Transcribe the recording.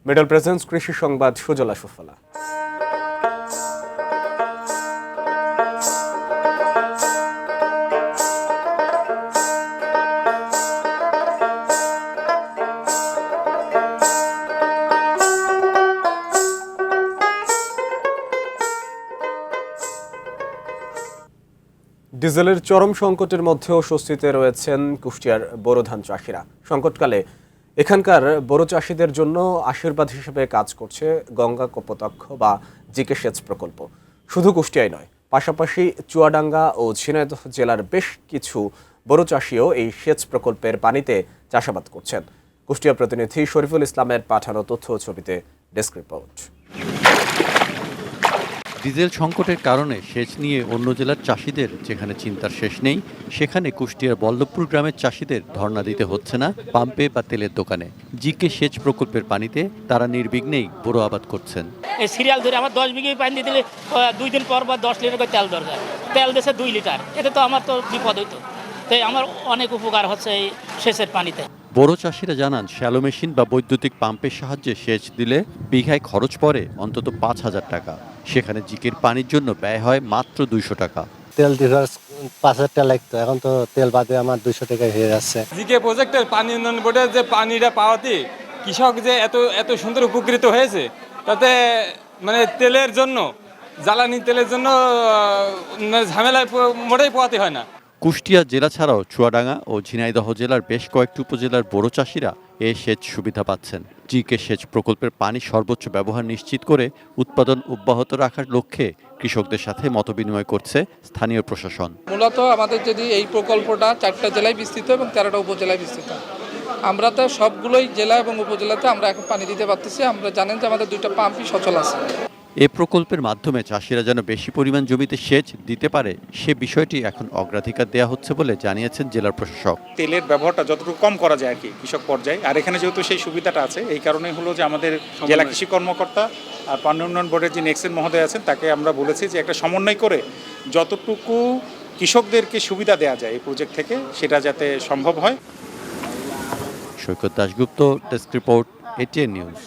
Middle presence কৃষি সংবাদ সুজলা সুফলা। ডিজেলের চরম সংকটের মধ্যেও স্বস্তিতে রয়েছেন কুষ্টিয়ার বোরো ধান চাষিরা। সংকটকালে এখানকার বোরো চাষিদের জন্য আশীর্বাদ হিসেবে কাজ করছে গঙ্গা কপোতাক্ষ বা জিকে সেচ প্রকল্প। শুধু কুষ্টিয়ায় নয়, পাশাপাশি চুয়াডাঙ্গা ও ঝিনাইদহ জেলার বেশ কিছু বোরো চাষিও এই সেচ প্রকল্পের পানিতে চাষাবাদ করছেন। কুষ্টিয়া প্রতিনিধি শরীফুল ইসলামের পাঠানো তথ্য ও ছবিতে ডেস্ক রিপোর্ট। ডিজেল সংকটের কারণে সেচ নিয়ে অন্য জেলার চাষিদের যেখানে চিন্তার শেষ নেই, সেখানে কুষ্টিয়ার বল্লভপুর গ্রামের চাষিদের ধর্ণা দিতে হচ্ছে না পাম্পে বা তেলের দোকানে। জিকে সেচ প্রকল্পের পানিতে তারা নির্বিঘ্নেই বোরো আবাদ করছেন। এই সিরিয়াল ধরে আমার 10 বিঘে পানি দিলে 2 দিন পর বা 10 লিটার করে তেল দরকার, তেল দিয়েছে 2 লিটার। এতে তো আমার তো বিপদ হইতো। তাই আমার অনেক উপকার হচ্ছে এই সেচের পানিতে। বোরো চাষিরা জানান, শ্যালো মেশিন বা বৈদ্যুতিক পাম্পের সাহায্যে সেচ দিলে বিঘায় খরচ পড়ে অন্তত 5,000 টাকা। সেখানে জিকের পানির জন্য ব্যয় হয় মাত্র 200 টাকা। তেল দিবার 5,000 টাকা লাগতো, এখন তো তেল বাদে আমার 200 টাকায় হয়ে যাচ্ছে। জিকে প্রজেক্টের পানি উন্নয়ন বোর্ডের যে পানিটা পাওয়াতে কৃষক যে এত সুন্দর উপকৃত হয়েছে, তাতে মানে তেলের জন্য, জ্বালানি তেলের জন্য ঝামেলায় মোটেই পোয়াতে হয় না। কুষ্টিয়া জেলা ছাড়াও চুয়াডাঙ্গা ও ঝিনাইদহ জেলার বেশ কয়েকটি উপজেলার বোরো চাষিরা এ সেচ সুবিধা পাচ্ছেন। জিকে সেচ প্রকল্পের পানি সর্বোচ্চ ব্যবহার নিশ্চিত করে উৎপাদন অব্যাহত রাখার লক্ষ্যে কৃষকদের সাথে মতবিনিময় করছে স্থানীয় প্রশাসন। মূলত আমাদের যদি এই প্রকল্পটা 4টা জেলায় বিস্তৃত এবং 13টা উপজেলায় বিস্তৃত, আমরা তো সবগুলোই জেলা এবং উপজেলাতে আমরা এখন পানি দিতে পারতেছি। আমরা জানেন যে আমাদের 2টা পাম্পই সচল আছে। এ প্রকল্পের মাধ্যমে চাষিরা যেন বেশি পরিমাণ জমিতে সেচ দিতে পারে, সে বিষয়টি এখন অগ্রাধিকার দেওয়া হচ্ছে বলে জানিয়েছেন জেলার প্রশাসক। তেলের ব্যবহারটা যতটুকু কম করা যায় আর কি কৃষক পর্যায়ে, আর এখানে যেহেতু সেই সুবিধাটা আছে, এই কারণেই হলো যে আমাদের জেলা কৃষি কর্মকর্তা আর পানি উন্নয়ন বোর্ডের যিনি এক্সেন মহোদয় আছেন, তাকে আমরা বলেছি যে একটা সমন্বয় করে যতটুকু কৃষকদেরকে সুবিধা দেওয়া যায় এই প্রজেক্ট থেকে, সেটা যাতে সম্ভব হয়। Saikat Dasgupta, desk report, ATN news.